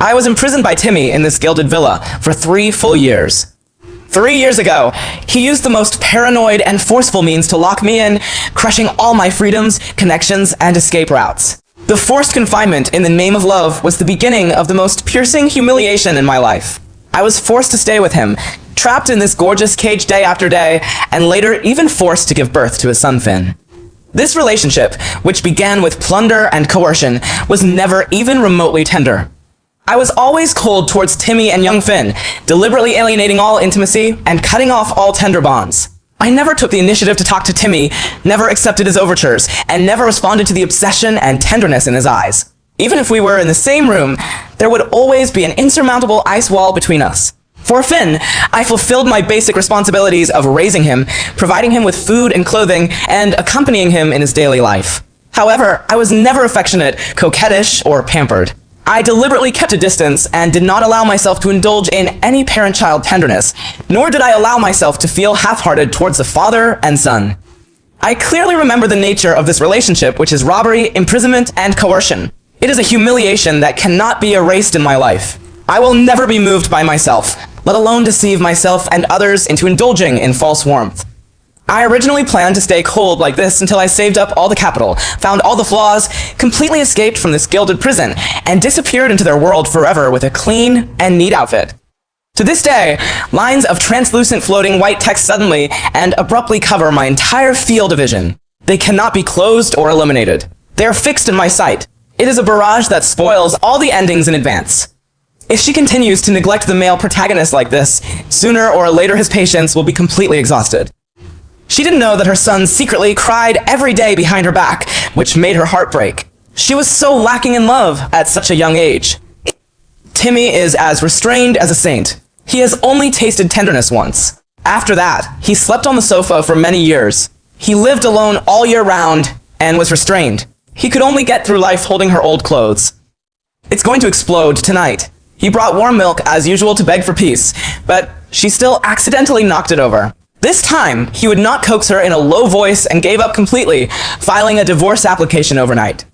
I was imprisoned by Timmy in this gilded villa for 3 full years. 3 years ago, he used the most paranoid and forceful means to lock me in, crushing all my freedoms, connections, and escape routes. The forced confinement in the name of love was the beginning of the most piercing humiliation in my life. I was forced to stay with him, trapped in this gorgeous cage day after day, and later even forced to give birth to his son Finn. This relationship, which began with plunder and coercion, was never even remotely tender. I was always cold towards Timmy and young Finn, deliberately alienating all intimacy and cutting off all tender bonds. I never took the initiative to talk to Timmy, never accepted his overtures, and never responded to the obsession and tenderness in his eyes. Even if we were in the same room, there would always be an insurmountable ice wall between us. For Finn, I fulfilled my basic responsibilities of raising him, providing him with food and clothing, and accompanying him in his daily life. However, I was never affectionate, coquettish, or pampered. I deliberately kept a distance and did not allow myself to indulge in any parent-child tenderness, nor did I allow myself to feel half-hearted towards the father and son. I clearly remember the nature of this relationship, which is robbery, imprisonment, and coercion. It is a humiliation that cannot be erased in my life. I will never be moved by myself, let alone deceive myself and others into indulging in false warmth. I originally planned to stay cold like this until I saved up all the capital, found all the flaws, completely escaped from this gilded prison, and disappeared into their world forever with a clean and neat outfit. To this day, lines of translucent floating white text suddenly and abruptly cover my entire field of vision. They cannot be closed or eliminated. They are fixed in my sight. It is a barrage that spoils all the endings in advance. If she continues to neglect the male protagonist like this, sooner or later his patience will be completely exhausted. She didn't know that her son secretly cried every day behind her back, which made her heart break. She was so lacking in love at such a young age. Timmy is as restrained as a saint. He has only tasted tenderness once. After that, he slept on the sofa for many years. He lived alone all year round and was restrained. He could only get through life holding her old clothes. It's going to explode tonight. He brought warm milk as usual to beg for peace, but she still accidentally knocked it over. This time, he would not coax her in a low voice and gave up completely, filing a divorce application overnight.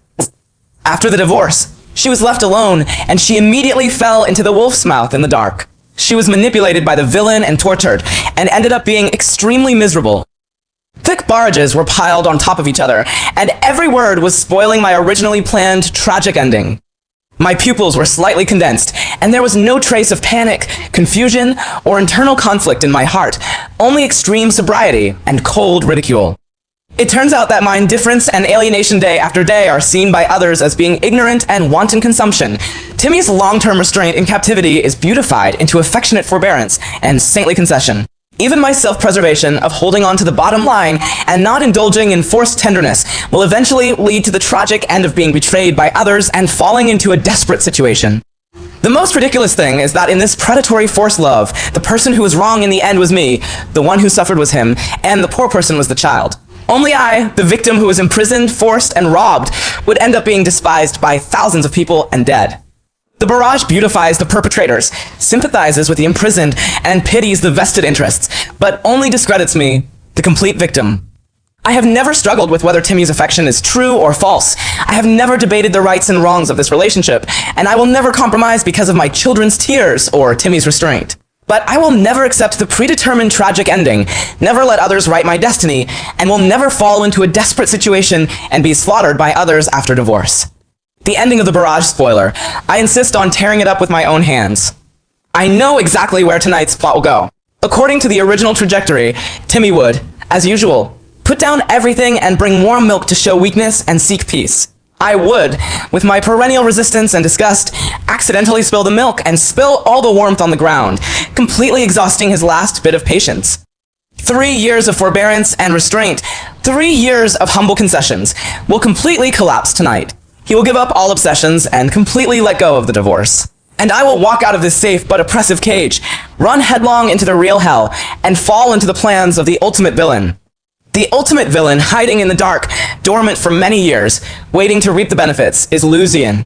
After the divorce, she was left alone, and she immediately fell into the wolf's mouth in the dark. She was manipulated by the villain and tortured, and ended up being extremely miserable. Thick barrages were piled on top of each other, and every word was spoiling my originally planned tragic ending. My pupils were slightly condensed, and there was no trace of panic, confusion, or internal conflict in my heart, only extreme sobriety and cold ridicule. It turns out that my indifference and alienation day after day are seen by others as being ignorant and wanton consumption. Timmy's long-term restraint in captivity is beautified into affectionate forbearance and saintly concession. Even my self-preservation of holding on to the bottom line and not indulging in forced tenderness will eventually lead to the tragic end of being betrayed by others and falling into a desperate situation. The most ridiculous thing is that in this predatory forced love, the person who was wrong in the end was me, the one who suffered was him, and the poor person was the child. Only I, the victim who was imprisoned, forced, and robbed, would end up being despised by thousands of people and dead. The barrage beautifies the perpetrators, sympathizes with the imprisoned, and pities the vested interests, but only discredits me, the complete victim. I have never struggled with whether Timmy's affection is true or false. I have never debated the rights and wrongs of this relationship, and I will never compromise because of my children's tears or Timmy's restraint. But I will never accept the predetermined tragic ending, never let others write my destiny, and will never fall into a desperate situation and be slaughtered by others after divorce. The ending of the barrage spoiler. I insist on tearing it up with my own hands. I know exactly where tonight's plot will go. According to the original trajectory, Timmy would, as usual, put down everything and bring warm milk to show weakness and seek peace. I would, with my perennial resistance and disgust, accidentally spill the milk and spill all the warmth on the ground, completely exhausting his last bit of patience. 3 years of forbearance and restraint, 3 years of humble concessions, will completely collapse tonight. He will give up all obsessions and completely let go of the divorce. And I will walk out of this safe but oppressive cage, run headlong into the real hell, and fall into the plans of the ultimate villain. The ultimate villain, hiding in the dark, dormant for many years, waiting to reap the benefits, is Lucian.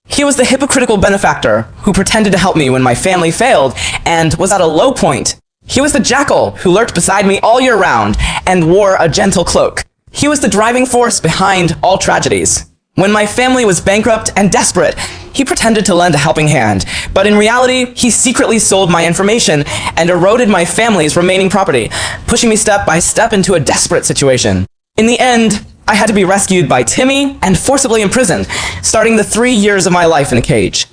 He was the hypocritical benefactor who pretended to help me when my family failed and was at a low point. He was the jackal who lurked beside me all year round and wore a gentle cloak. He was the driving force behind all tragedies. When my family was bankrupt and desperate, he pretended to lend a helping hand, but in reality, he secretly sold my information and eroded my family's remaining property, pushing me step by step into a desperate situation. In the end, I had to be rescued by Timmy and forcibly imprisoned, starting the 3 years of my life in a cage.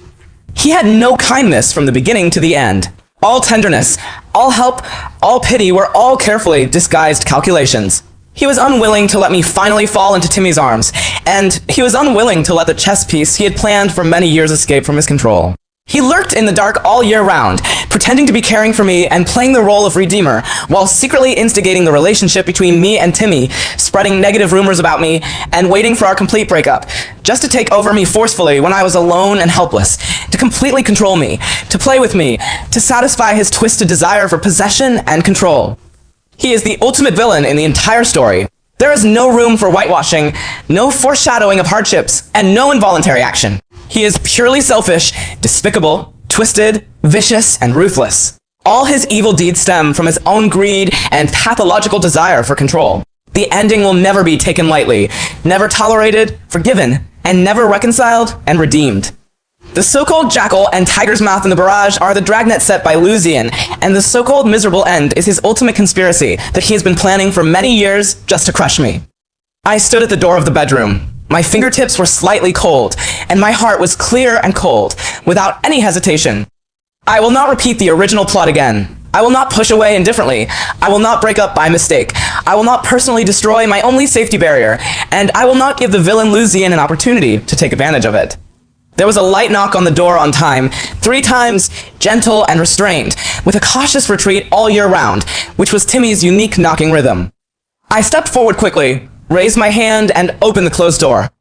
He had no kindness from the beginning to the end. All tenderness, all help, all pity were all carefully disguised calculations. He was unwilling to let me finally fall into Timmy's arms, and he was unwilling to let the chess piece he had planned for many years escape from his control. He lurked in the dark all year round, pretending to be caring for me and playing the role of redeemer, while secretly instigating the relationship between me and Timmy, spreading negative rumors about me, and waiting for our complete breakup, just to take over me forcefully when I was alone and helpless, to completely control me, to play with me, to satisfy his twisted desire for possession and control. He is the ultimate villain in the entire story. There is no room for whitewashing, no foreshadowing of hardships, and no involuntary action. He is purely selfish, despicable, twisted, vicious, and ruthless. All his evil deeds stem from his own greed and pathological desire for control. The ending will never be taken lightly, never tolerated, forgiven, and never reconciled and redeemed. The so-called jackal and tiger's mouth in the barrage are the dragnet set by Lucian, and the so-called miserable end is his ultimate conspiracy that he has been planning for many years just to crush me. I stood at the door of the bedroom. My fingertips were slightly cold, and my heart was clear and cold, without any hesitation. I will not repeat the original plot again. I will not push away indifferently. I will not break up by mistake. I will not personally destroy my only safety barrier, and I will not give the villain Lucian an opportunity to take advantage of it. There was a light knock on the door on time, 3 times, gentle and restrained, with a cautious retreat all year round, which was Timmy's unique knocking rhythm. I stepped forward quickly, raised my hand, and opened the closed door.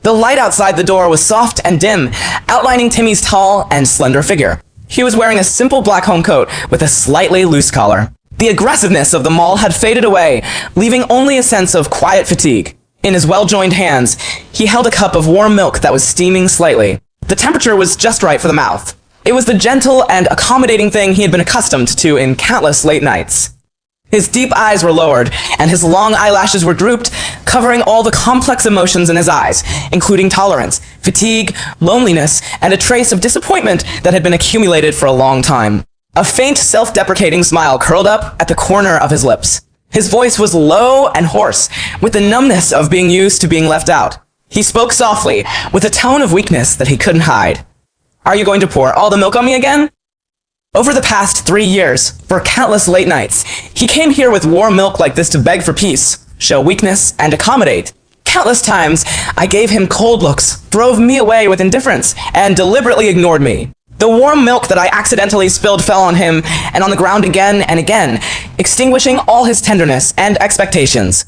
The light outside the door was soft and dim, outlining Timmy's tall and slender figure. He was wearing a simple black home coat with a slightly loose collar. The aggressiveness of the mall had faded away, leaving only a sense of quiet fatigue. In his well-joined hands, he held a cup of warm milk that was steaming slightly. The temperature was just right for the mouth. It was the gentle and accommodating thing he had been accustomed to in countless late nights. His deep eyes were lowered, and his long eyelashes were drooped, covering all the complex emotions in his eyes, including tolerance, fatigue, loneliness, and a trace of disappointment that had been accumulated for a long time. A faint, self-deprecating smile curled up at the corner of his lips. His voice was low and hoarse, with the numbness of being used to being left out. He spoke softly, with a tone of weakness that he couldn't hide. "Are you going to pour all the milk on me again?" Over the past 3 years, for countless late nights, he came here with warm milk like this to beg for peace, show weakness, and accommodate. Countless times, I gave him cold looks, drove me away with indifference, and deliberately ignored me. The warm milk that I accidentally spilled fell on him, and on the ground again and again, extinguishing all his tenderness and expectations.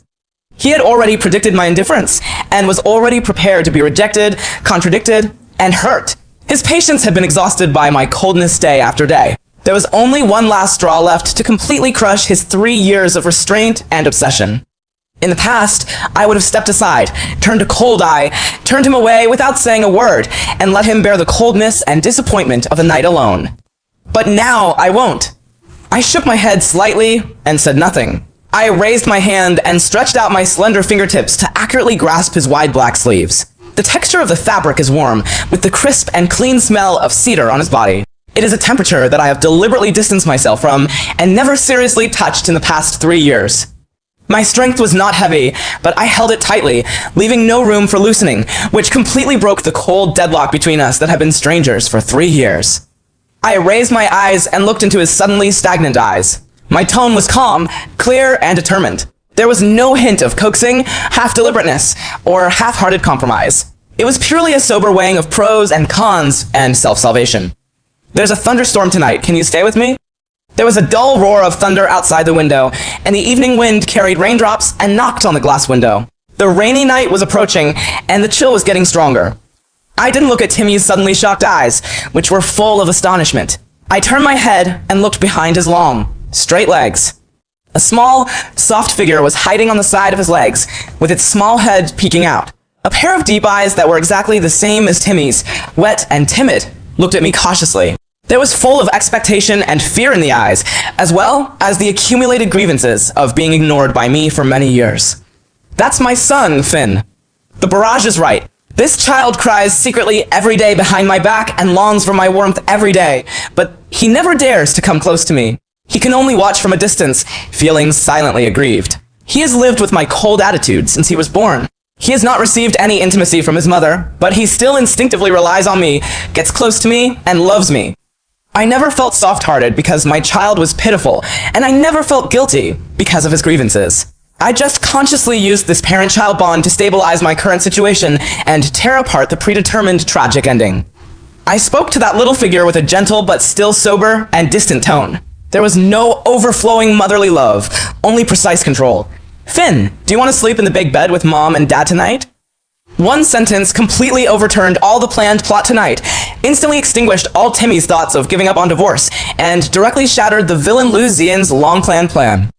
He had already predicted my indifference, and was already prepared to be rejected, contradicted, and hurt. His patience had been exhausted by my coldness day after day. There was only one last straw left to completely crush his 3 years of restraint and obsession. In the past, I would have stepped aside, turned a cold eye, turned him away without saying a word, and let him bear the coldness and disappointment of the night alone. But now I won't. I shook my head slightly and said nothing. I raised my hand and stretched out my slender fingertips to accurately grasp his wide black sleeves. The texture of the fabric is warm, with the crisp and clean smell of cedar on his body. It is a temperature that I have deliberately distanced myself from and never seriously touched in the past 3 years. My strength was not heavy, but I held it tightly, leaving no room for loosening, which completely broke the cold deadlock between us that had been strangers for 3 years. I raised my eyes and looked into his suddenly stagnant eyes. My tone was calm, clear, and determined. There was no hint of coaxing, half-deliberateness, or half-hearted compromise. It was purely a sober weighing of pros and cons and self-salvation. "There's a thunderstorm tonight. Can you stay with me?" There was a dull roar of thunder outside the window, and the evening wind carried raindrops and knocked on the glass window. The rainy night was approaching, and the chill was getting stronger. I didn't look at Timmy's suddenly shocked eyes, which were full of astonishment. I turned my head and looked behind his long, straight legs. A small, soft figure was hiding on the side of his legs, with its small head peeking out. A pair of deep eyes that were exactly the same as Timmy's, wet and timid, looked at me cautiously. There was full of expectation and fear in the eyes, as well as the accumulated grievances of being ignored by me for many years. "That's my son, Finn. The barrage is right. This child cries secretly every day behind my back and longs for my warmth every day, but he never dares to come close to me. He can only watch from a distance, feeling silently aggrieved. He has lived with my cold attitude since he was born. He has not received any intimacy from his mother, but he still instinctively relies on me, gets close to me, and loves me. I never felt soft-hearted because my child was pitiful, and I never felt guilty because of his grievances. I just consciously used this parent-child bond to stabilize my current situation and tear apart the predetermined tragic ending. I spoke to that little figure with a gentle but still sober and distant tone. There was no overflowing motherly love, only precise control. Finn, do you want to sleep in the big bed with Mom and Dad tonight? One sentence completely overturned all the planned plot tonight, instantly extinguished all Timmy's thoughts of giving up on divorce, and directly shattered the villain Lu Xian's long-planned plan.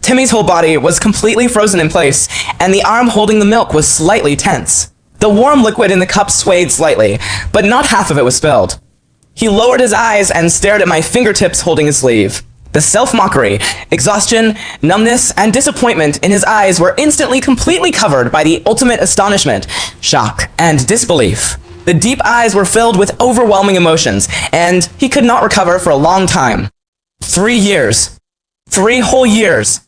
Timmy's whole body was completely frozen in place, and the arm holding the milk was slightly tense. The warm liquid in the cup swayed slightly, but not half of it was spilled. He lowered his eyes and stared at my fingertips holding his sleeve. The self-mockery, exhaustion, numbness, and disappointment in his eyes were instantly completely covered by the ultimate astonishment, shock, and disbelief. The deep eyes were filled with overwhelming emotions, and he could not recover for a long time. 3 years. 3 whole years.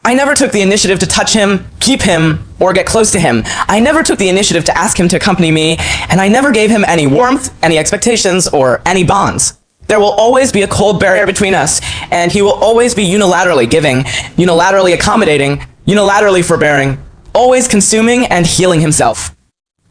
I never took the initiative to touch him, keep him, or get close to him. I never took the initiative to ask him to accompany me, and I never gave him any warmth, any expectations, or any bonds. There will always be a cold barrier between us, and he will always be unilaterally giving, unilaterally accommodating, unilaterally forbearing, always consuming and healing himself.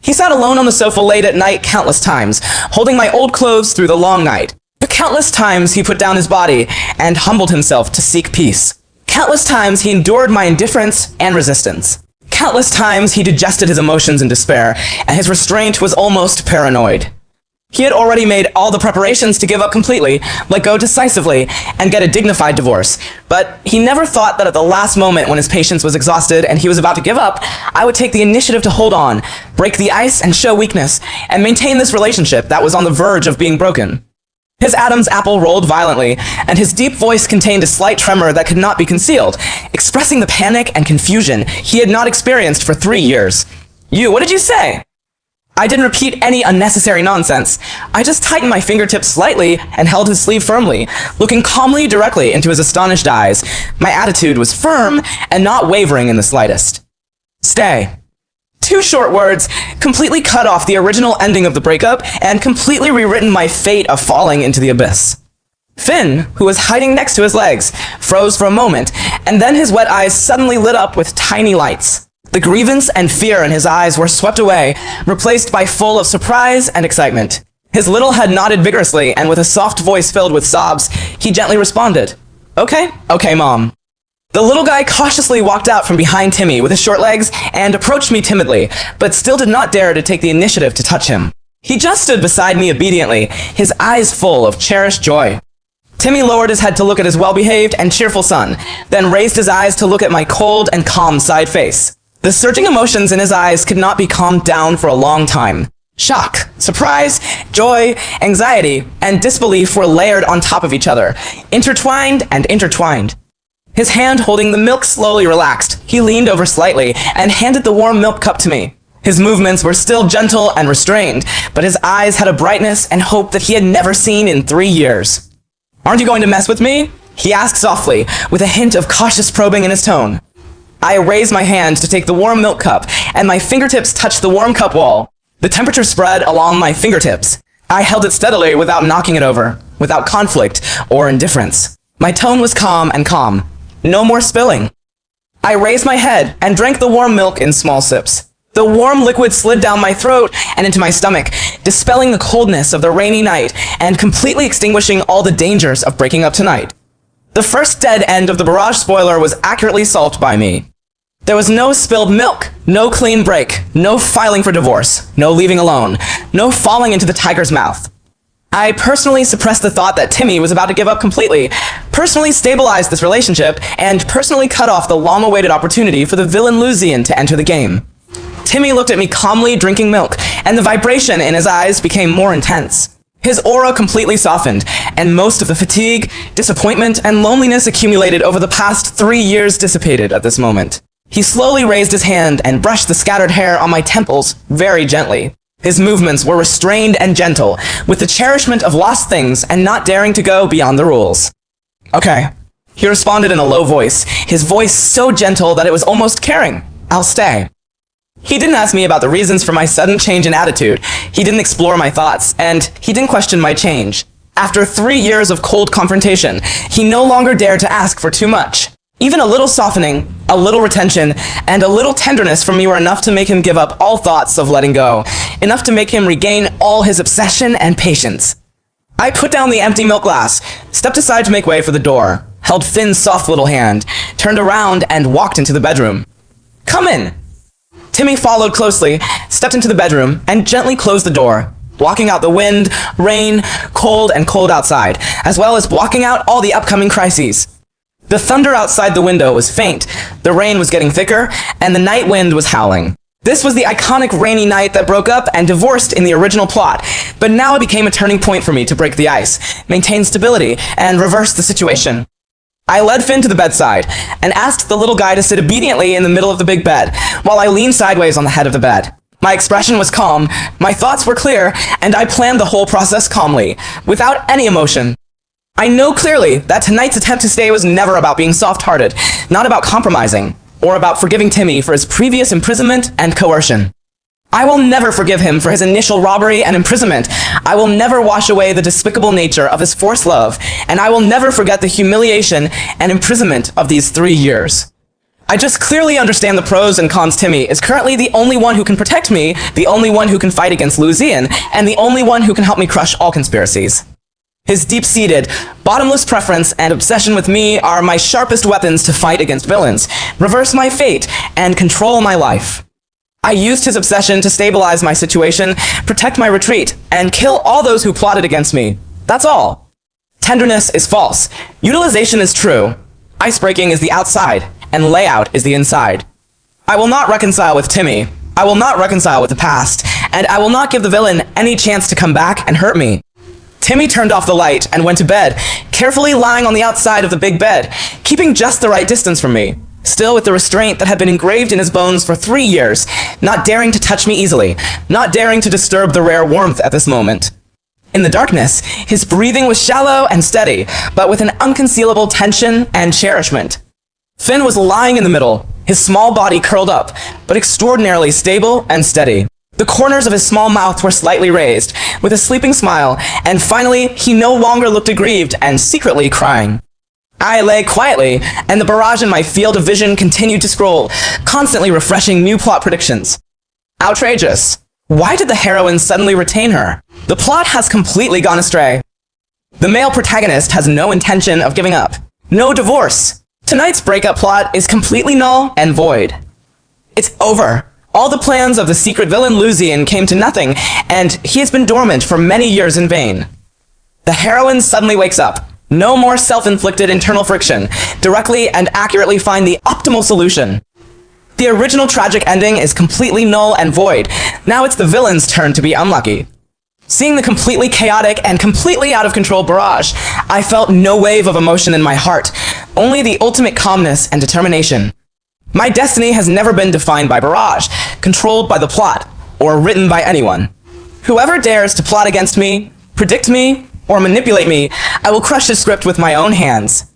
He sat alone on the sofa late at night countless times, holding my old clothes through the long night. Countless times he put down his body and humbled himself to seek peace. Countless times he endured my indifference and resistance. Countless times he digested his emotions in despair, and his restraint was almost paranoid. He had already made all the preparations to give up completely, let go decisively, and get a dignified divorce. But he never thought that at the last moment when his patience was exhausted and he was about to give up, I would take the initiative to hold on, break the ice and show weakness, and maintain this relationship that was on the verge of being broken. His Adam's apple rolled violently, and his deep voice contained a slight tremor that could not be concealed, expressing the panic and confusion he had not experienced for 3 years. What did you say? I didn't repeat any unnecessary nonsense. I just tightened my fingertips slightly and held his sleeve firmly, looking calmly directly into his astonished eyes. My attitude was firm and not wavering in the slightest. Stay. 2 short words completely cut off the original ending of the breakup and completely rewritten my fate of falling into the abyss. Finn, who was hiding next to his legs, froze for a moment, and then his wet eyes suddenly lit up with tiny lights. The grievance and fear in his eyes were swept away, replaced by full of surprise and excitement. His little head nodded vigorously, and with a soft voice filled with sobs, he gently responded, Okay, Mom. The little guy cautiously walked out from behind Timmy with his short legs and approached me timidly, but still did not dare to take the initiative to touch him. He just stood beside me obediently, his eyes full of cherished joy. Timmy lowered his head to look at his well-behaved and cheerful son, then raised his eyes to look at my cold and calm side face. The surging emotions in his eyes could not be calmed down for a long time. Shock, surprise, joy, anxiety, and disbelief were layered on top of each other, intertwined and intertwined. His hand holding the milk slowly relaxed. He leaned over slightly and handed the warm milk cup to me. His movements were still gentle and restrained, but his eyes had a brightness and hope that he had never seen in 3 years. Aren't you going to mess with me? He asked softly, with a hint of cautious probing in his tone. I raised my hand to take the warm milk cup, and my fingertips touched the warm cup wall. The temperature spread along my fingertips. I held it steadily without knocking it over, without conflict or indifference. My tone was calm and calm. No more spilling. I raised my head and drank the warm milk in small sips. The warm liquid slid down my throat and into my stomach, dispelling the coldness of the rainy night and completely extinguishing all the dangers of breaking up tonight. The first dead end of the barrage spoiler was accurately solved by me. There was no spilled milk, no clean break, no filing for divorce, no leaving alone, no falling into the tiger's mouth. I personally suppressed the thought that Timmy was about to give up completely, personally stabilized this relationship, and personally cut off the long-awaited opportunity for the villain Lu Xian to enter the game. Timmy looked at me calmly drinking milk, and the vibration in his eyes became more intense. His aura completely softened, and most of the fatigue, disappointment, and loneliness accumulated over the past 3 years dissipated at this moment. He slowly raised his hand and brushed the scattered hair on my temples very gently. His movements were restrained and gentle, with the cherishment of lost things and not daring to go beyond the rules. Okay, he responded in a low voice, his voice so gentle that it was almost caring. I'll stay. He didn't ask me about the reasons for my sudden change in attitude. He didn't explore my thoughts, and he didn't question my change. After 3 years of cold confrontation, he no longer dared to ask for too much. Even a little softening, a little retention, and a little tenderness from me were enough to make him give up all thoughts of letting go, enough to make him regain all his obsession and patience. I put down the empty milk glass, stepped aside to make way for the door, held Finn's soft little hand, turned around, and walked into the bedroom. Come in! Timmy followed closely, stepped into the bedroom, and gently closed the door, blocking out the wind, rain, cold outside, as well as blocking out all the upcoming crises. The thunder outside the window was faint, the rain was getting thicker, and the night wind was howling. This was the iconic rainy night that broke up and divorced in the original plot, but now it became a turning point for me to break the ice, maintain stability, and reverse the situation. I led Finn to the bedside, and asked the little guy to sit obediently in the middle of the big bed, while I leaned sideways on the head of the bed. My expression was calm, my thoughts were clear, and I planned the whole process calmly, without any emotion. I know clearly that tonight's attempt to stay was never about being soft-hearted, not about compromising, or about forgiving Timmy for his previous imprisonment and coercion. I will never forgive him for his initial robbery and imprisonment. I will never wash away the despicable nature of his forced love, and I will never forget the humiliation and imprisonment of these 3 years. I just clearly understand the pros and cons. Timmy is currently the only one who can protect me, the only one who can fight against Lucian, and the only one who can help me crush all conspiracies. His deep-seated, bottomless preference and obsession with me are my sharpest weapons to fight against villains, reverse my fate, and control my life. I used his obsession to stabilize my situation, protect my retreat, and kill all those who plotted against me. That's all. Tenderness is false. Utilization is true. Icebreaking is the outside, and layout is the inside. I will not reconcile with Timmy. I will not reconcile with the past, and I will not give the villain any chance to come back and hurt me. Timmy turned off the light and went to bed, carefully lying on the outside of the big bed, keeping just the right distance from me, still with the restraint that had been engraved in his bones for 3 years, not daring to touch me easily, not daring to disturb the rare warmth at this moment. In the darkness, his breathing was shallow and steady, but with an unconcealable tension and cherishment. Finn was lying in the middle, his small body curled up, but extraordinarily stable and steady. The corners of his small mouth were slightly raised, with a sleeping smile, and finally, he no longer looked aggrieved and secretly crying. I lay quietly, and the barrage in my field of vision continued to scroll, constantly refreshing new plot predictions. Outrageous. Why did the heroine suddenly retain her? The plot has completely gone astray. The male protagonist has no intention of giving up. No divorce. Tonight's breakup plot is completely null and void. It's over. All the plans of the secret villain Lucian came to nothing, and he has been dormant for many years in vain. The heroine suddenly wakes up. No more self-inflicted internal friction. Directly and accurately find the optimal solution. The original tragic ending is completely null and void. Now it's the villain's turn to be unlucky. Seeing the completely chaotic and completely out of control barrage, I felt no wave of emotion in my heart, only the ultimate calmness and determination. My destiny has never been defined by barrage, controlled by the plot, or written by anyone. Whoever dares to plot against me, predict me, or manipulate me, I will crush his script with my own hands.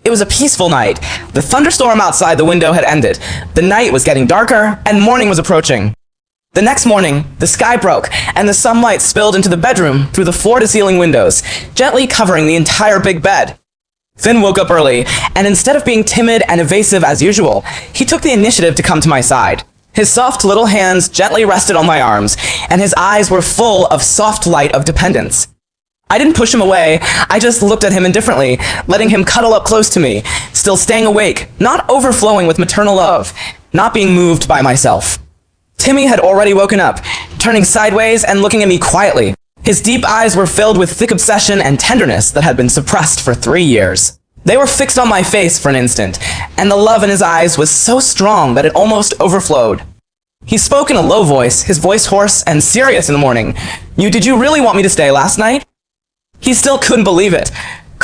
It was a peaceful night. The thunderstorm outside the window had ended. The night was getting darker, and morning was approaching. The next morning, the sky broke, and the sunlight spilled into the bedroom through the floor-to-ceiling windows, gently covering the entire big bed. Finn woke up early, and instead of being timid and evasive as usual, he took the initiative to come to my side. His soft little hands gently rested on my arms, and his eyes were full of soft light of dependence. I didn't push him away, I just looked at him indifferently, letting him cuddle up close to me, still staying awake, not overflowing with maternal love, not being moved by myself. Timmy had already woken up, turning sideways and looking at me quietly. His deep eyes were filled with thick obsession and tenderness that had been suppressed for 3 years. They were fixed on my face for an instant, and the love in his eyes was so strong that it almost overflowed. He spoke in a low voice, his voice hoarse and serious in the morning. Did you really want me to stay last night?" He still couldn't believe it.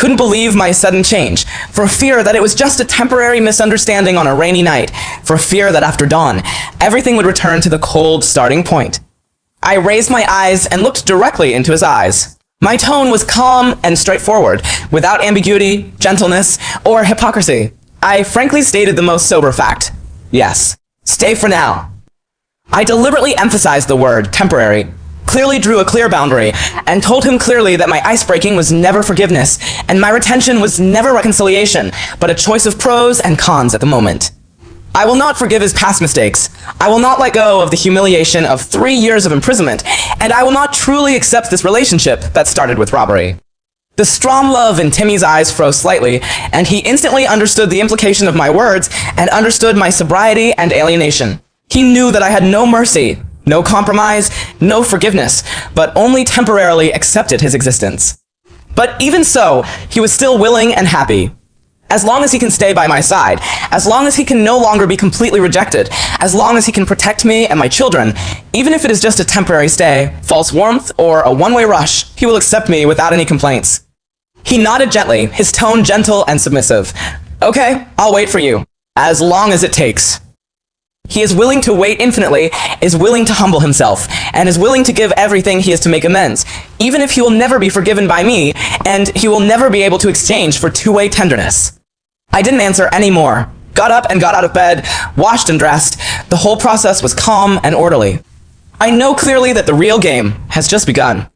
couldn't believe my sudden change, for fear that it was just a temporary misunderstanding on a rainy night, for fear that after dawn, everything would return to the cold starting point. I raised my eyes and looked directly into his eyes. My tone was calm and straightforward, without ambiguity, gentleness, or hypocrisy. I frankly stated the most sober fact. Yes, stay for now. I deliberately emphasized the word temporary, clearly drew a clear boundary, and told him clearly that my ice-breaking was never forgiveness, and my retention was never reconciliation, but a choice of pros and cons at the moment. I will not forgive his past mistakes. I will not let go of the humiliation of 3 years of imprisonment, and I will not truly accept this relationship that started with robbery. The strong love in Timmy's eyes froze slightly, and he instantly understood the implication of my words and understood my sobriety and alienation. He knew that I had no mercy, no compromise, no forgiveness, but only temporarily accepted his existence. But even so, he was still willing and happy. As long as he can stay by my side, as long as he can no longer be completely rejected, as long as he can protect me and my children, even if it is just a temporary stay, false warmth, or a one-way rush, he will accept me without any complaints. He nodded gently, his tone gentle and submissive. Okay, I'll wait for you, as long as it takes. He is willing to wait infinitely, is willing to humble himself, and is willing to give everything he is to make amends, even if he will never be forgiven by me, and he will never be able to exchange for two-way tenderness. I didn't answer any more, got up and got out of bed, washed and dressed. The whole process was calm and orderly. I know clearly that the real game has just begun.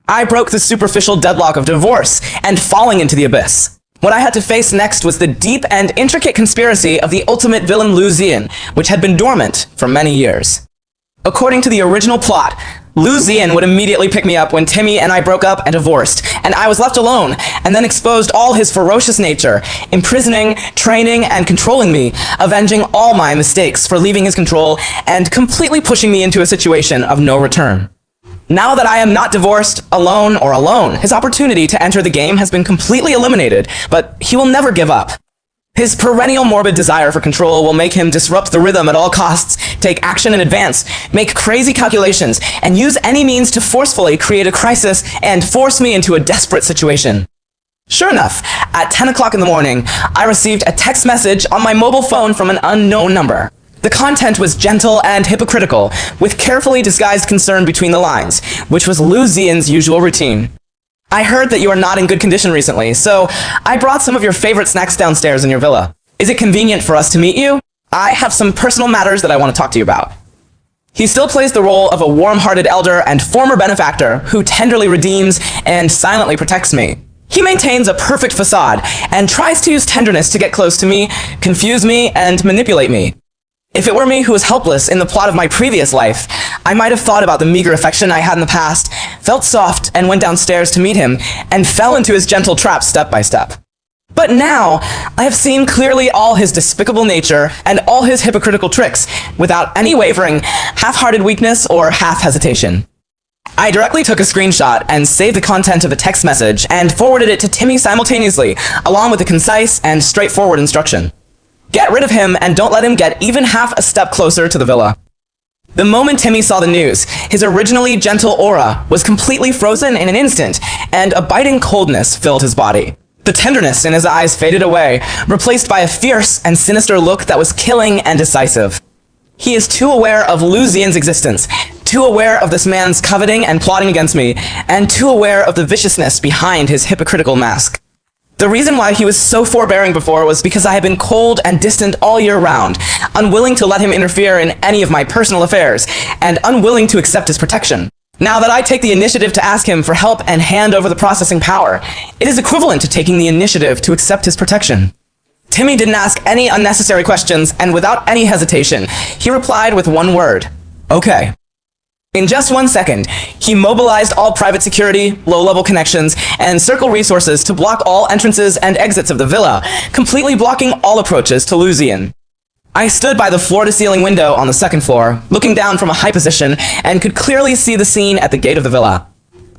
I broke the superficial deadlock of divorce and falling into the abyss. What I had to face next was the deep and intricate conspiracy of the ultimate villain Lu Ziyan, which had been dormant for many years. According to the original plot, Lu Ziyan would immediately pick me up when Timmy and I broke up and divorced, and I was left alone, and then exposed all his ferocious nature, imprisoning, training, and controlling me, avenging all my mistakes for leaving his control, and completely pushing me into a situation of no return. Now that I am not divorced, alone, or alone, his opportunity to enter the game has been completely eliminated, but he will never give up. His perennial morbid desire for control will make him disrupt the rhythm at all costs, take action in advance, make crazy calculations, and use any means to forcefully create a crisis and force me into a desperate situation. Sure enough, at 10 o'clock in the morning, I received a text message on my mobile phone from an unknown number. The content was gentle and hypocritical, with carefully disguised concern between the lines, which was Lu Ziyan's usual routine. I heard that you are not in good condition recently, so I brought some of your favorite snacks downstairs in your villa. Is it convenient for us to meet you? I have some personal matters that I want to talk to you about. He still plays the role of a warm-hearted elder and former benefactor who tenderly redeems and silently protects me. He maintains a perfect facade and tries to use tenderness to get close to me, confuse me, and manipulate me. If it were me who was helpless in the plot of my previous life, I might have thought about the meager affection I had in the past, felt soft and went downstairs to meet him, and fell into his gentle trap step by step. But now, I have seen clearly all his despicable nature and all his hypocritical tricks, without any wavering, half-hearted weakness or half-hesitation. I directly took a screenshot and saved the content of a text message and forwarded it to Timmy simultaneously, along with a concise and straightforward instruction. Get rid of him and don't let him get even half a step closer to the villa. The moment Timmy saw the news, his originally gentle aura was completely frozen in an instant, and a biting coldness filled his body. The tenderness in his eyes faded away, replaced by a fierce and sinister look that was killing and decisive. He is too aware of Lu Ziyan's existence, too aware of this man's coveting and plotting against me, and too aware of the viciousness behind his hypocritical mask. The reason why he was so forbearing before was because I had been cold and distant all year round, unwilling to let him interfere in any of my personal affairs, and unwilling to accept his protection. Now that I take the initiative to ask him for help and hand over the processing power, it is equivalent to taking the initiative to accept his protection. Timmy didn't ask any unnecessary questions, and without any hesitation, he replied with one word: okay. In just 1 second, he mobilized all private security, low-level connections, and circle resources to block all entrances and exits of the villa, completely blocking all approaches to Lu Ziyan. I stood by the floor-to-ceiling window on the second floor, looking down from a high position, and could clearly see the scene at the gate of the villa.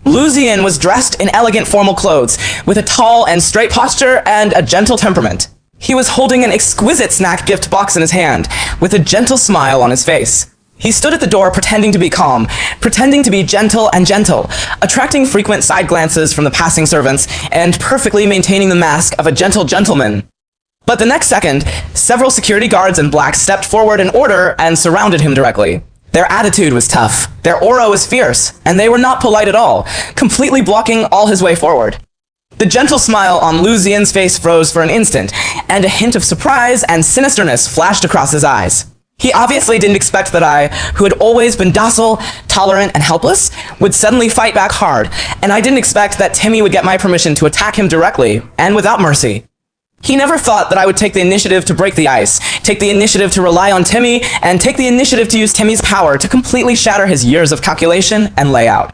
Lu Ziyan was dressed in elegant formal clothes, with a tall and straight posture and a gentle temperament. He was holding an exquisite snack gift box in his hand, with a gentle smile on his face. He stood at the door pretending to be calm, pretending to be gentle and gentle, attracting frequent side glances from the passing servants, and perfectly maintaining the mask of a gentle gentleman. But the next second, several security guards in black stepped forward in order and surrounded him directly. Their attitude was tough, their aura was fierce, and they were not polite at all, completely blocking all his way forward. The gentle smile on Lu Xian's face froze for an instant, and a hint of surprise and sinisternness flashed across his eyes. He obviously didn't expect that I, who had always been docile, tolerant, and helpless, would suddenly fight back hard, and I didn't expect that Timmy would get my permission to attack him directly, and without mercy. He never thought that I would take the initiative to break the ice, take the initiative to rely on Timmy, and take the initiative to use Timmy's power to completely shatter his years of calculation and layout.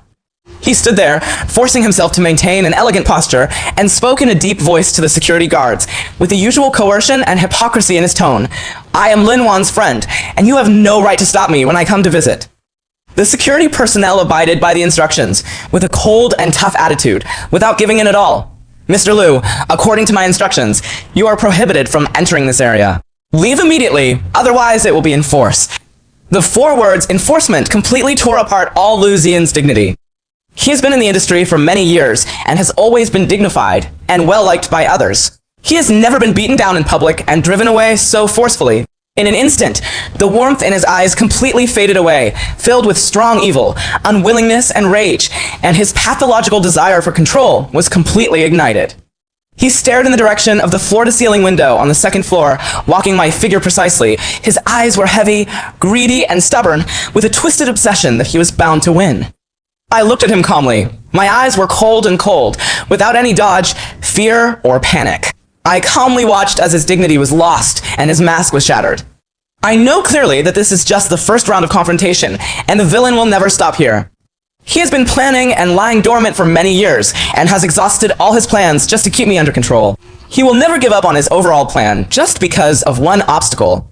He stood there, forcing himself to maintain an elegant posture, and spoke in a deep voice to the security guards, with the usual coercion and hypocrisy in his tone. "I am Lin Wan's friend, and you have no right to stop me when I come to visit." The security personnel abided by the instructions, with a cold and tough attitude, without giving in at all. "Mr. Liu, according to my instructions, you are prohibited from entering this area. Leave immediately, otherwise it will be enforced." The 4 words enforcement completely tore apart all Lu Xian's dignity. He has been in the industry for many years and has always been dignified and well-liked by others. He has never been beaten down in public and driven away so forcefully. In an instant, the warmth in his eyes completely faded away, filled with strong evil, unwillingness, and rage, and his pathological desire for control was completely ignited. He stared in the direction of the floor-to-ceiling window on the 2nd floor, walking my figure precisely. His eyes were heavy, greedy, and stubborn, with a twisted obsession that he was bound to win. I looked at him calmly. My eyes were cold and cold, without any dodge, fear, or panic. I calmly watched as his dignity was lost and his mask was shattered. I know clearly that this is just the first round of confrontation, and the villain will never stop here. He has been planning and lying dormant for many years, and has exhausted all his plans just to keep me under control. He will never give up on his overall plan, just because of one obstacle.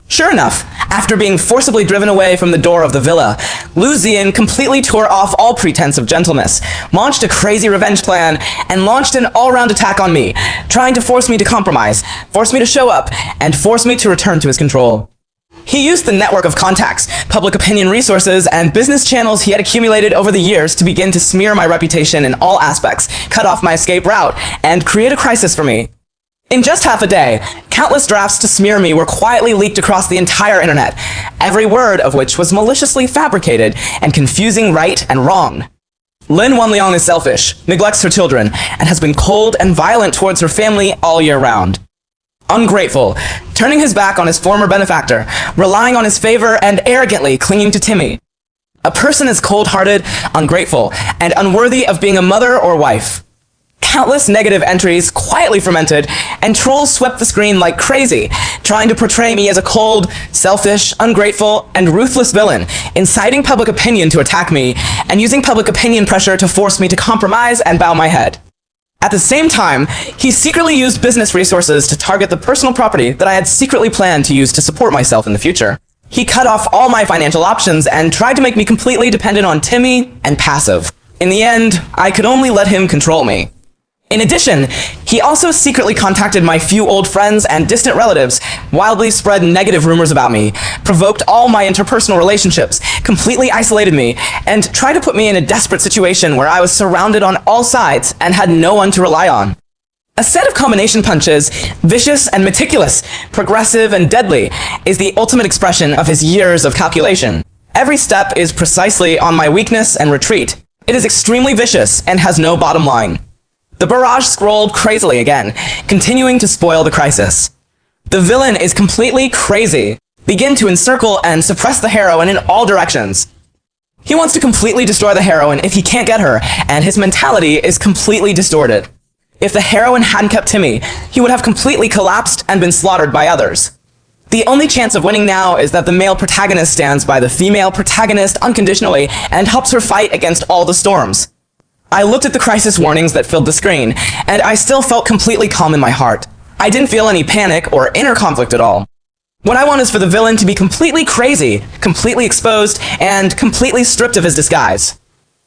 Sure enough, after being forcibly driven away from the door of the villa, Lu Xian completely tore off all pretense of gentleness, launched a crazy revenge plan, and launched an all-round attack on me, trying to force me to compromise, force me to show up, and force me to return to his control. He used the network of contacts, public opinion resources, and business channels he had accumulated over the years to begin to smear my reputation in all aspects, cut off my escape route, and create a crisis for me. In just half a day, countless drafts to smear me were quietly leaked across the entire internet, every word of which was maliciously fabricated and confusing right and wrong. Lin Wanliang is selfish, neglects her children, and has been cold and violent towards her family all year round. Ungrateful, turning his back on his former benefactor, relying on his favor, and arrogantly clinging to Timmy. A person is cold-hearted, ungrateful, and unworthy of being a mother or wife. Countless negative entries quietly fermented, and trolls swept the screen like crazy, trying to portray me as a cold, selfish, ungrateful, and ruthless villain, inciting public opinion to attack me, and using public opinion pressure to force me to compromise and bow my head. At the same time, he secretly used business resources to target the personal property that I had secretly planned to use to support myself in the future. He cut off all my financial options and tried to make me completely dependent on Timmy and passive. In the end, I could only let him control me. In addition, he also secretly contacted my few old friends and distant relatives, wildly spread negative rumors about me, provoked all my interpersonal relationships, completely isolated me, and tried to put me in a desperate situation where I was surrounded on all sides and had no one to rely on. A set of combination punches, vicious and meticulous, progressive and deadly, is the ultimate expression of his years of calculation. Every step is precisely on my weakness and retreat. It is extremely vicious and has no bottom line. The barrage scrolled crazily again, continuing to spoil the crisis. The villain is completely crazy. Begin to encircle and suppress the heroine in all directions. He wants to completely destroy the heroine if he can't get her, and his mentality is completely distorted. If the heroine hadn't kept Timmy, he would have completely collapsed and been slaughtered by others. The only chance of winning now is that the male protagonist stands by the female protagonist unconditionally and helps her fight against all the storms. I looked at the crisis warnings that filled the screen, and I still felt completely calm in my heart. I didn't feel any panic or inner conflict at all. What I want is for the villain to be completely crazy, completely exposed, and completely stripped of his disguise.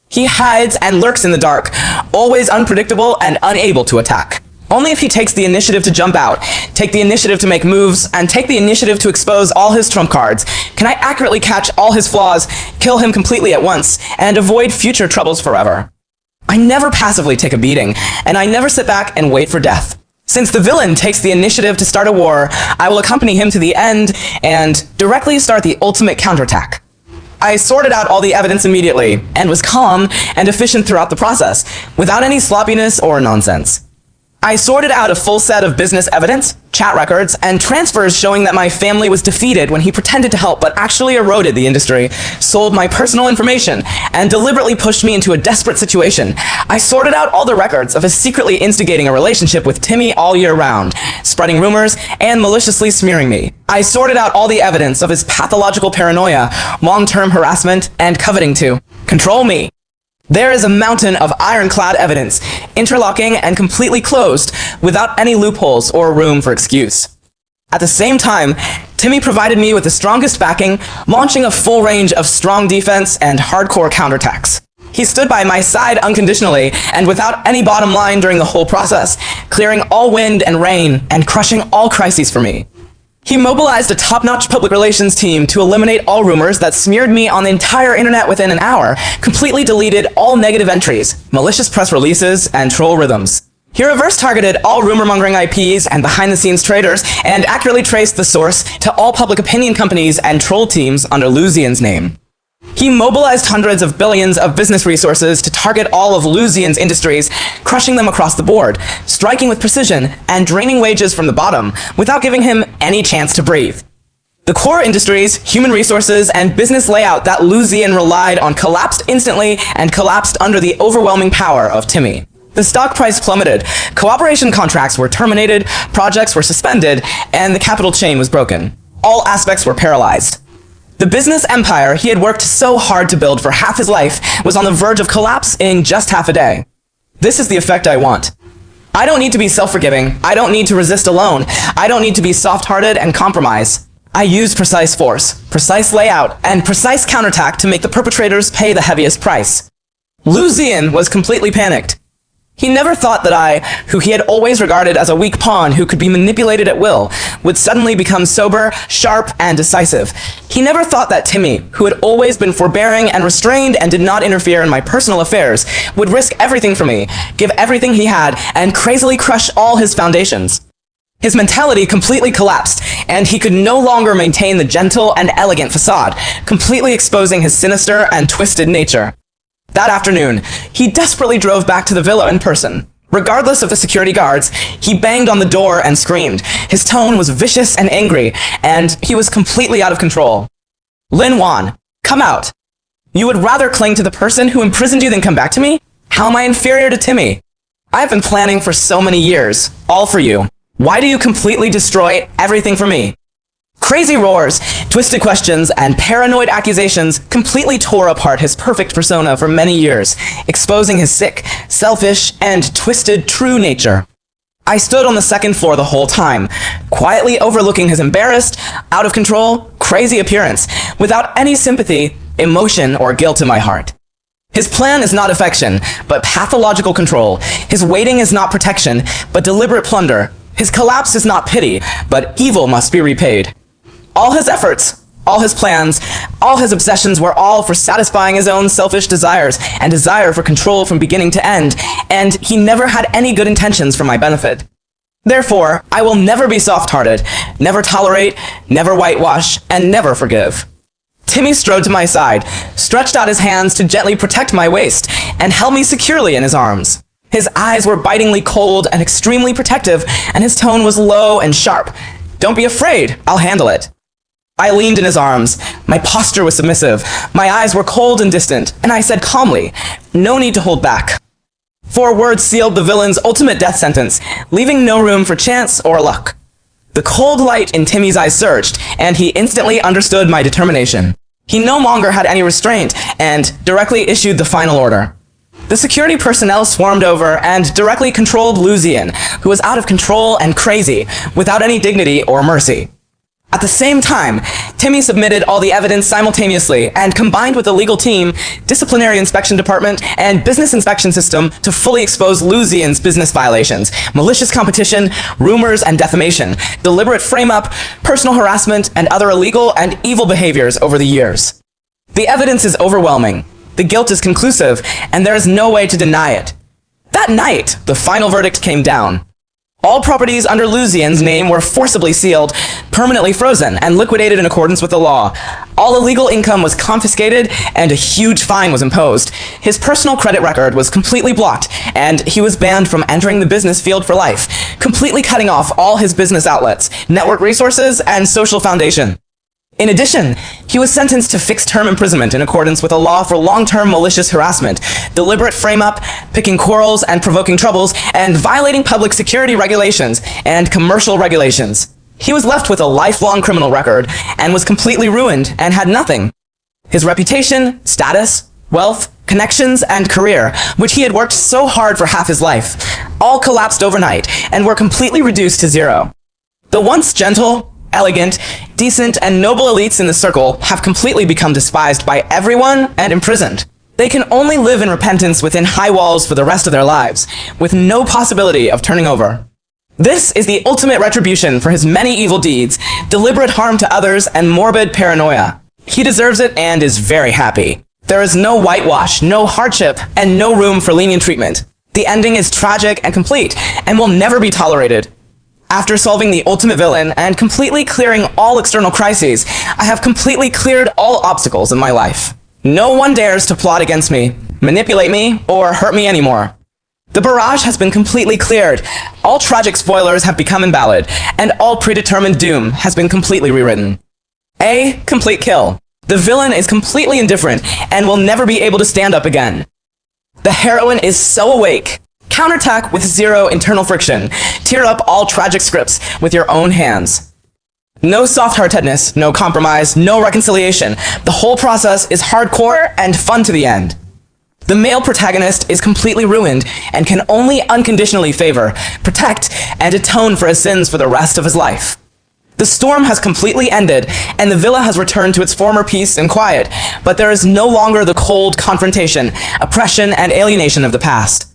He hides and lurks in the dark, always unpredictable and unable to attack. Only if he takes the initiative to jump out, take the initiative to make moves, and take the initiative to expose all his trump cards, can I accurately catch all his flaws, kill him completely at once, and avoid future troubles forever. I never passively take a beating, and I never sit back and wait for death. Since the villain takes the initiative to start a war, I will accompany him to the end and directly start the ultimate counterattack. I sorted out all the evidence immediately, and was calm and efficient throughout the process, without any sloppiness or nonsense. I sorted out a full set of business evidence, chat records, and transfers showing that my family was defeated when he pretended to help but actually eroded the industry, sold my personal information, and deliberately pushed me into a desperate situation. I sorted out all the records of his secretly instigating a relationship with Timmy all year round, spreading rumors, and maliciously smearing me. I sorted out all the evidence of his pathological paranoia, long-term harassment, and coveting to control me. There is a mountain of ironclad evidence, interlocking and completely closed, without any loopholes or room for excuse. At the same time, Timmy provided me with the strongest backing, launching a full range of strong defense and hardcore counterattacks. He stood by my side unconditionally and without any bottom line during the whole process, clearing all wind and rain and crushing all crises for me. He mobilized a top-notch public relations team to eliminate all rumors that smeared me on the entire internet within an hour, completely deleted all negative entries, malicious press releases, and troll rhythms. He reverse-targeted all rumor-mongering IPs and behind-the-scenes traders, and accurately traced the source to all public opinion companies and troll teams under Luzian's name. He mobilized hundreds of billions of business resources to target all of Luzian's industries, crushing them across the board, striking with precision, and draining wages from the bottom, without giving him any chance to breathe. The core industries, human resources, and business layout that Luzian relied on collapsed instantly and collapsed under the overwhelming power of Timmy. The stock price plummeted, cooperation contracts were terminated, projects were suspended, and the capital chain was broken. All aspects were paralyzed. The business empire he had worked so hard to build for half his life was on the verge of collapse in just half a day. This is the effect I want. I don't need to be self-forgiving. I don't need to resist alone. I don't need to be soft-hearted and compromise. I used precise force, precise layout, and precise counterattack to make the perpetrators pay the heaviest price. Luzian was completely panicked. He never thought that I, who he had always regarded as a weak pawn who could be manipulated at will, would suddenly become sober, sharp, and decisive. He never thought that Timmy, who had always been forbearing and restrained and did not interfere in my personal affairs, would risk everything for me, give everything he had, and crazily crush all his foundations. His mentality completely collapsed, and he could no longer maintain the gentle and elegant facade, completely exposing his sinister and twisted nature. That afternoon, he desperately drove back to the villa in person. Regardless of the security guards, he banged on the door and screamed. His tone was vicious and angry, and he was completely out of control. Lin Wan, come out. You would rather cling to the person who imprisoned you than come back to me? How am I inferior to Timmy? I've been planning for so many years, all for you. Why do you completely destroy everything for me? Crazy roars, twisted questions, and paranoid accusations completely tore apart his perfect persona for many years, exposing his sick, selfish, and twisted true nature. I stood on the second floor the whole time, quietly overlooking his embarrassed, out of control, crazy appearance, without any sympathy, emotion, or guilt in my heart. His plan is not affection, but pathological control. His waiting is not protection, but deliberate plunder. His collapse is not pity, but evil must be repaid. All his efforts, all his plans, all his obsessions were all for satisfying his own selfish desires and desire for control from beginning to end, and he never had any good intentions for my benefit. Therefore, I will never be soft-hearted, never tolerate, never whitewash, and never forgive. Timmy strode to my side, stretched out his hands to gently protect my waist, and held me securely in his arms. His eyes were bitingly cold and extremely protective, and his tone was low and sharp. Don't be afraid, I'll handle it. I leaned in his arms. My posture was submissive. My eyes were cold and distant, and I said calmly, no need to hold back. 4 words sealed the villain's ultimate death sentence, leaving no room for chance or luck. The cold light in Timmy's eyes surged, and he instantly understood my determination. He no longer had any restraint, and directly issued the final order. The security personnel swarmed over and directly controlled Luzian, who was out of control and crazy, without any dignity or mercy. At the same time, Timmy submitted all the evidence simultaneously and combined with the legal team, disciplinary inspection department, and business inspection system to fully expose Luzian's business violations, malicious competition, rumors and defamation, deliberate frame-up, personal harassment, and other illegal and evil behaviors over the years. The evidence is overwhelming, the guilt is conclusive, and there is no way to deny it. That night, the final verdict came down. All properties under Luzian's name were forcibly sealed, permanently frozen, and liquidated in accordance with the law. All illegal income was confiscated, and a huge fine was imposed. His personal credit record was completely blocked, and he was banned from entering the business field for life, completely cutting off all his business outlets, network resources, and social foundation. In addition, he was sentenced to fixed-term imprisonment in accordance with a law for long-term malicious harassment, deliberate frame-up, picking quarrels and provoking troubles, and violating public security regulations and commercial regulations. He was left with a lifelong criminal record and was completely ruined and had nothing. His reputation, status, wealth, connections, and career, which he had worked so hard for half his life, all collapsed overnight and were completely reduced to zero. The once gentle, elegant, decent, and noble elites in the circle have completely become despised by everyone and imprisoned. They can only live in repentance within high walls for the rest of their lives, with no possibility of turning over. This is the ultimate retribution for his many evil deeds, deliberate harm to others, and morbid paranoia. He deserves it and is very happy. There is no whitewash, no hardship, and no room for lenient treatment. The ending is tragic and complete, and will never be tolerated. After solving the ultimate villain and completely clearing all external crises, I have completely cleared all obstacles in my life. No one dares to plot against me, manipulate me, or hurt me anymore. The barrage has been completely cleared, all tragic spoilers have become invalid, and all predetermined doom has been completely rewritten. A complete kill. The villain is completely indifferent and will never be able to stand up again. The heroine is so awake. Counterattack with zero internal friction. Tear up all tragic scripts with your own hands. No soft-heartedness, no compromise, no reconciliation. The whole process is hardcore and fun to the end. The male protagonist is completely ruined and can only unconditionally favor, protect, and atone for his sins for the rest of his life. The storm has completely ended, and the villa has returned to its former peace and quiet, but there is no longer the cold confrontation, oppression, and alienation of the past.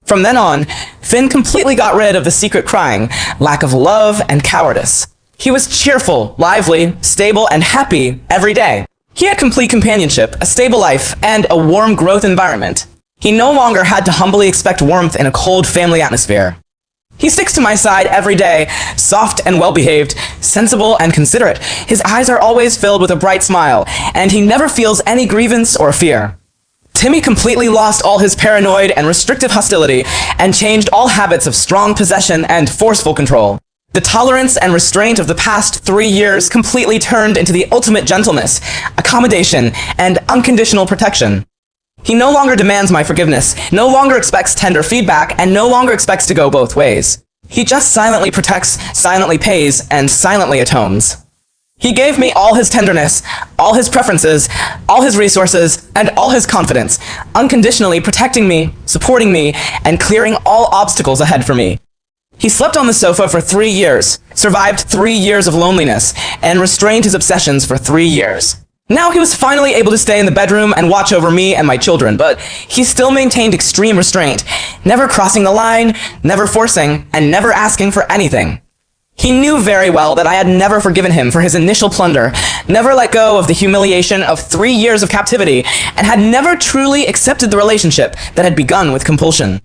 From then on, Finn completely got rid of the secret crying, lack of love, and cowardice. He was cheerful, lively, stable, and happy every day. He had complete companionship, a stable life, and a warm growth environment. He no longer had to humbly expect warmth in a cold family atmosphere. He sticks to my side every day, soft and well-behaved, sensible and considerate. His eyes are always filled with a bright smile, and he never feels any grievance or fear. Timmy completely lost all his paranoid and restrictive hostility and changed all habits of strong possession and forceful control. The tolerance and restraint of the past 3 years completely turned into the ultimate gentleness, accommodation, and unconditional protection. He no longer demands my forgiveness, no longer expects tender feedback, and no longer expects to go both ways. He just silently protects, silently pays, and silently atones. He gave me all his tenderness, all his preferences, all his resources, and all his confidence, unconditionally protecting me, supporting me, and clearing all obstacles ahead for me. He slept on the sofa for 3 years, survived 3 years of loneliness, and restrained his obsessions for 3 years. Now he was finally able to stay in the bedroom and watch over me and my children, but he still maintained extreme restraint, never crossing the line, never forcing, and never asking for anything. He knew very well that I had never forgiven him for his initial plunder, never let go of the humiliation of 3 years of captivity, and had never truly accepted the relationship that had begun with compulsion.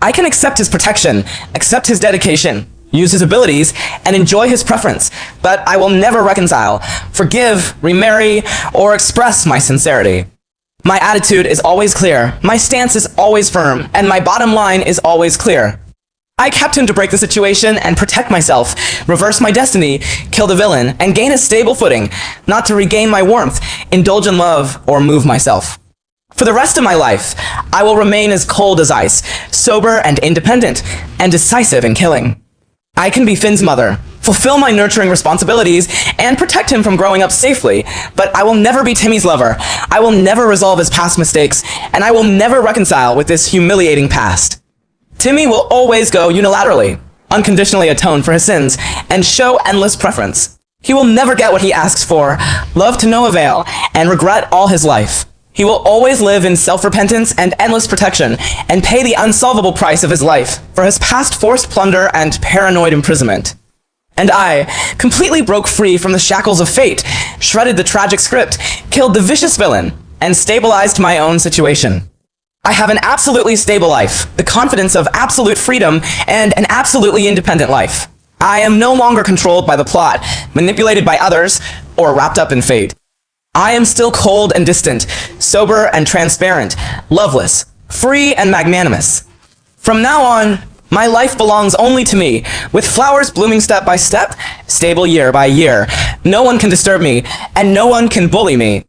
I can accept his protection, accept his dedication, use his abilities, and enjoy his preference, but I will never reconcile, forgive, remarry, or express my sincerity. My attitude is always clear, my stance is always firm, and my bottom line is always clear. I kept him to break the situation and protect myself, reverse my destiny, kill the villain, and gain a stable footing, not to regain my warmth, indulge in love, or move myself. For the rest of my life, I will remain as cold as ice, sober and independent, and decisive in killing. I can be Finn's mother, fulfill my nurturing responsibilities, and protect him from growing up safely, but I will never be Timmy's lover, I will never resolve his past mistakes, and I will never reconcile with this humiliating past. Timmy will always go unilaterally, unconditionally atone for his sins, and show endless preference. He will never get what he asks for, love to no avail, and regret all his life. He will always live in self-repentance and endless protection, and pay the unsolvable price of his life for his past forced plunder and paranoid imprisonment. And I completely broke free from the shackles of fate, shredded the tragic script, killed the vicious villain, and stabilized my own situation. I have an absolutely stable life, the confidence of absolute freedom, and an absolutely independent life. I am no longer controlled by the plot, manipulated by others, or wrapped up in fate. I am still cold and distant, sober and transparent, loveless, free and magnanimous. From now on, my life belongs only to me, with flowers blooming step by step, stable year by year. No one can disturb me, and no one can bully me.